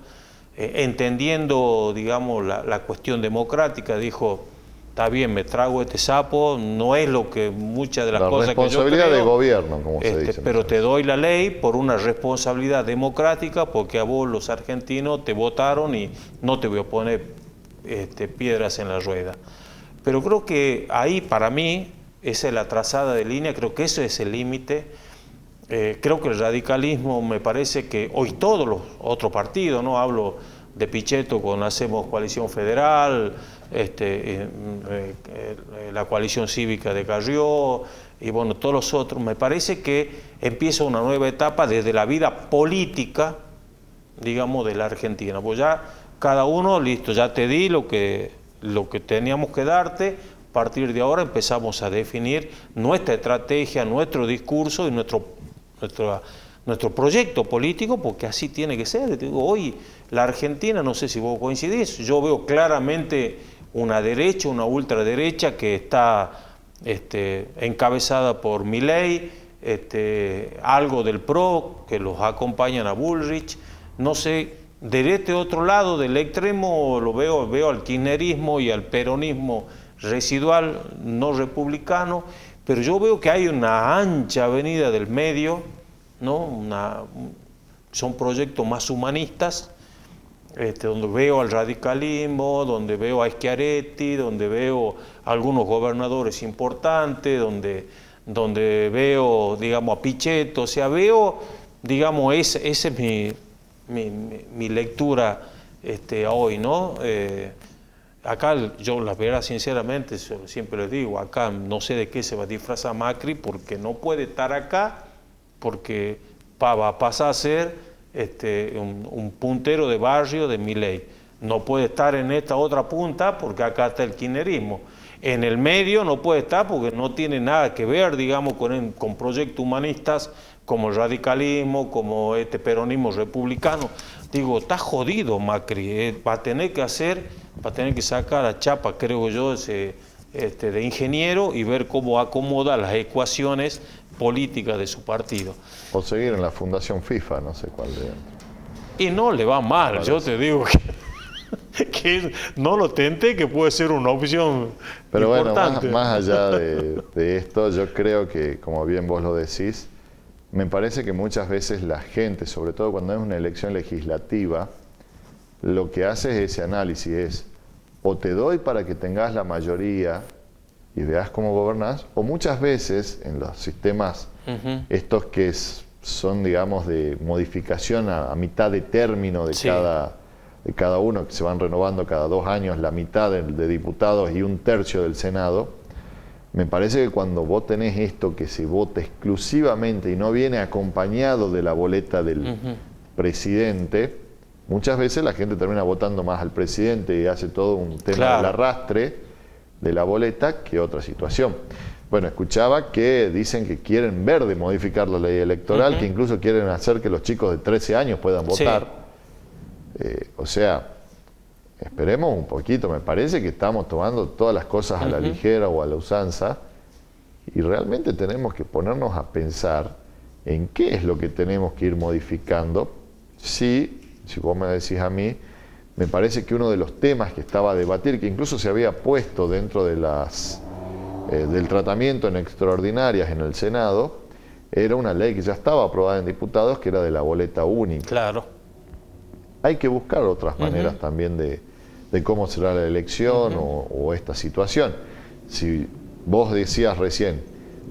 A: entendiendo, digamos, la cuestión democrática, dijo, está bien, me trago este sapo, no es lo que muchas de las cosas que yo creo.
B: La responsabilidad de gobierno, como se dice.
A: Pero te doy la ley por una responsabilidad democrática, porque a vos los argentinos te votaron y no te voy a poner piedras en la rueda. Pero creo que ahí, para mí, esa es la trazada de línea, creo que ese es el límite. Creo que el radicalismo, me parece que hoy todos los otros partidos, no hablo de Pichetto cuando hacemos coalición federal, la coalición cívica de Carrió, y bueno, todos los otros, me parece que empieza una nueva etapa desde la vida política, digamos, de la Argentina. Pues ya cada uno, listo, ya te di lo que teníamos que darte. A partir de ahora empezamos a definir nuestra estrategia, nuestro discurso y nuestro proyecto político, porque así tiene que ser. Te digo, hoy la Argentina, no sé si vos coincidís, yo veo claramente una derecha, una ultraderecha que está encabezada por Milei, algo del PRO, que los acompañan a Bullrich, no sé, de este otro lado del extremo lo veo al kirchnerismo y al peronismo residual, no republicano, pero yo veo que hay una ancha avenida del medio, ¿no? Son proyectos más humanistas, donde veo al radicalismo, donde veo a Schiaretti, donde veo a algunos gobernadores importantes, donde veo, digamos, a Pichetto, o sea, veo, digamos, esa es mi lectura hoy, ¿no? Acá, yo la verdad, sinceramente, siempre les digo, acá no sé de qué se va a disfrazar Macri, porque no puede estar acá, porque va a pasar a ser un puntero de barrio de Milei. No puede estar en esta otra punta, porque acá está el kirchnerismo. En el medio no puede estar porque no tiene nada que ver, digamos, con proyectos humanistas como el radicalismo, como este peronismo republicano. Digo, está jodido Macri, va a tener que sacar la chapa, creo yo, de ingeniero y ver cómo acomoda las ecuaciones políticas de su partido.
B: O seguir en la Fundación FIFA, no sé cuál de dentro.
A: Y no le va mal, parece. Yo te digo que no lo tenté, que puede ser una opción
B: pero
A: importante.
B: Bueno, más allá de esto, yo creo que, como bien vos lo decís, me parece que muchas veces la gente, sobre todo cuando es una elección legislativa, lo que hace es ese análisis, es o te doy para que tengas la mayoría y veas cómo gobernás, o muchas veces en los sistemas estos que son, digamos, de modificación a mitad de término de cada uno, que se van renovando cada 2 años, la mitad de diputados y 1/3 del Senado. Me parece que cuando vos tenés esto que se vota exclusivamente y no viene acompañado de la boleta del presidente, muchas veces la gente termina votando más al presidente y hace todo un tema del arrastre de la boleta que otra situación. Bueno, escuchaba que dicen que quieren ver de modificar la ley electoral, que incluso quieren hacer que los chicos de 13 años puedan votar. O sea, esperemos un poquito, me parece que estamos tomando todas las cosas a la ligera o a la usanza y realmente tenemos que ponernos a pensar en qué es lo que tenemos que ir modificando. Si vos me decís a mí, me parece que uno de los temas que estaba a debatir, que incluso se había puesto dentro de del tratamiento en extraordinarias en el Senado, era una ley que ya estaba aprobada en diputados, que era de la boleta única.
A: Claro.
B: Hay que buscar otras maneras también de cómo será la elección o esta situación. Si vos decías recién,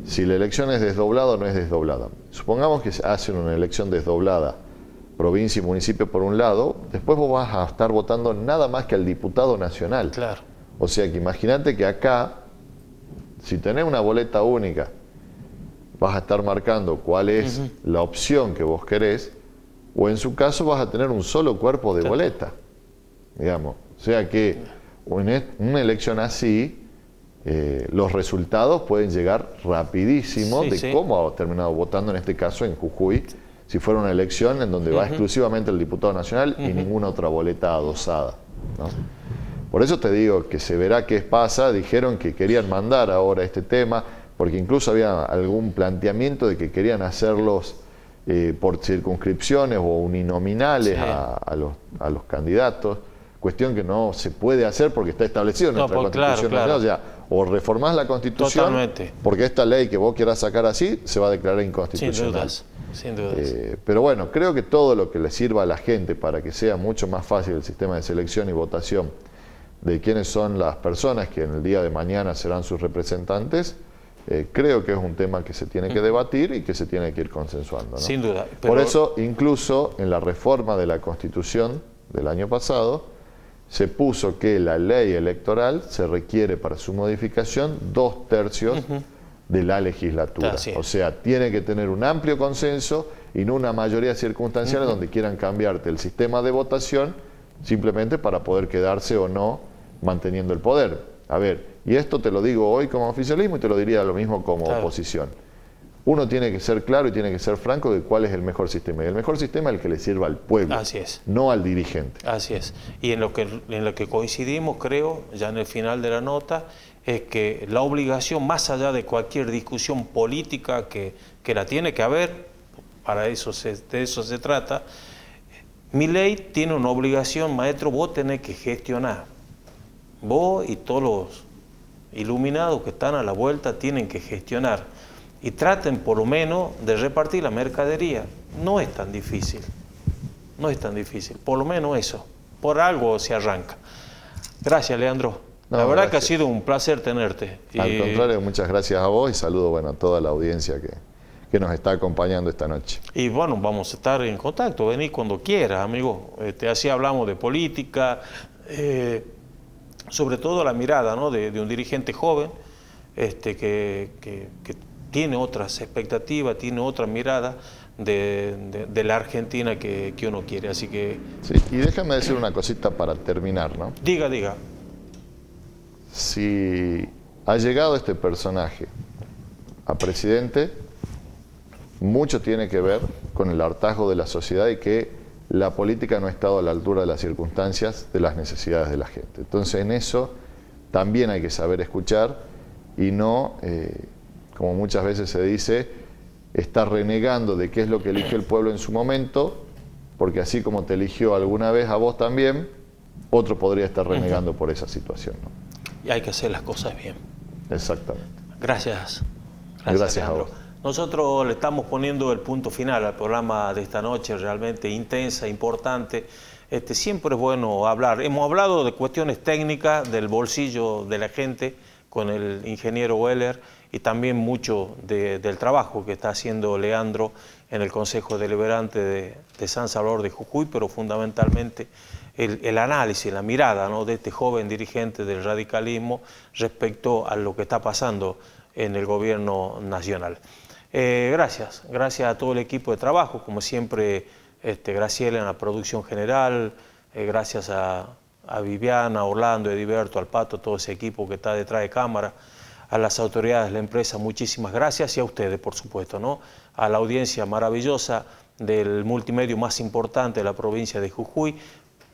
B: si la elección es desdoblada o no es desdoblada. Supongamos que hacen una elección desdoblada, provincia y municipio por un lado, después vos vas a estar votando nada más que al diputado nacional.
A: Claro.
B: O sea que imagínate que acá, si tenés una boleta única, vas a estar marcando cuál es la opción que vos querés, o en su caso vas a tener un solo cuerpo de boleta, digamos. O sea que una elección así, los resultados pueden llegar rapidísimo cómo ha terminado votando, en este caso en Jujuy, si fuera una elección en donde va exclusivamente el diputado nacional y ninguna otra boleta adosada, ¿no? Por eso te digo que se verá qué pasa. Dijeron que querían mandar ahora este tema, porque incluso había algún planteamiento de que querían hacerlos por circunscripciones o uninominales a los candidatos, cuestión que no se puede hacer porque está establecido en nuestra Constitución nacional. O sea, o reformás la Constitución, porque esta ley que vos quieras sacar así se va a declarar inconstitucional.
A: Sin dudas.
B: Pero bueno, creo que todo lo que le sirva a la gente para que sea mucho más fácil el sistema de selección y votación de quiénes son las personas que en el día de mañana serán sus representantes, creo que es un tema que se tiene que debatir y que se tiene que ir consensuando, ¿no?
A: Sin duda.
B: Por eso, incluso en la reforma de la Constitución del año pasado, se puso que la ley electoral se requiere para su modificación 2/3 de la legislatura. O sea, tiene que tener un amplio consenso y no una mayoría circunstancial donde quieran cambiarte el sistema de votación simplemente para poder quedarse o no manteniendo el poder. A ver, y esto te lo digo hoy como oficialismo y te lo diría lo mismo como oposición. Uno tiene que ser claro y tiene que ser franco de cuál es el mejor sistema. Y el mejor sistema es el que le sirva al pueblo, no al dirigente.
A: Así es. Y en lo que coincidimos, creo, ya en el final de la nota, es que la obligación, más allá de cualquier discusión política que la tiene que haber, de eso se trata, Milei tiene una obligación, maestro, vos tenés que gestionar. Vos y todos los iluminados que están a la vuelta tienen que gestionar. Y traten por lo menos de repartir la mercadería. No es tan difícil. No es tan difícil. Por lo menos eso. Por algo se arranca. Gracias, Leandro. La verdad que ha sido un placer tenerte.
B: Al contrario, muchas gracias a vos y saludo a toda la audiencia que nos está acompañando esta noche.
A: Y bueno, vamos a estar en contacto. Vení cuando quieras, amigo. Así hablamos de política, sobre todo la mirada, ¿no?, de un dirigente joven que tiene otras expectativas, tiene otra mirada de la Argentina que uno quiere. Así que...
B: Sí, y déjame decir una cosita para terminar, ¿no?
A: Diga, diga.
B: Si ha llegado este personaje a presidente, mucho tiene que ver con el hartazgo de la sociedad y que la política no ha estado a la altura de las circunstancias, de las necesidades de la gente. Entonces en eso también hay que saber escuchar y no, como muchas veces se dice, estar renegando de qué es lo que eligió el pueblo en su momento, porque así como te eligió alguna vez a vos también, otro podría estar renegando por esa situación, ¿no?
A: Y hay que hacer las cosas bien.
B: Exactamente.
A: Gracias.
B: Gracias a vos.
A: Nosotros le estamos poniendo el punto final al programa de esta noche, realmente intensa, importante. Siempre es bueno hablar. Hemos hablado de cuestiones técnicas, del bolsillo de la gente, con el ingeniero Weller, y también mucho del trabajo que está haciendo Leandro en el Consejo Deliberante de San Salvador de Jujuy, pero fundamentalmente el análisis, la mirada, ¿no?, de este joven dirigente del radicalismo respecto a lo que está pasando en el gobierno nacional. Gracias a todo el equipo de trabajo, como siempre, Graciela en la producción general, gracias a Viviana, a Orlando, a Ediberto, al Pato, todo ese equipo que está detrás de cámara, a las autoridades de la empresa, muchísimas gracias, y a ustedes, por supuesto, ¿no?, a la audiencia maravillosa del multimedio más importante de la provincia de Jujuy.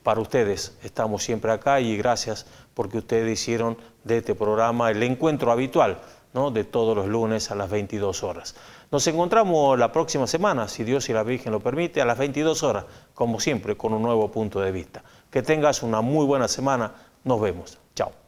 A: Para ustedes estamos siempre acá y gracias porque ustedes hicieron de este programa el encuentro habitual, ¿no?, de todos los lunes a las 22 horas. Nos encontramos la próxima semana, si Dios y la Virgen lo permite, a las 22 horas, como siempre, con un nuevo punto de vista. Que tengas una muy buena semana. Nos vemos. Chao.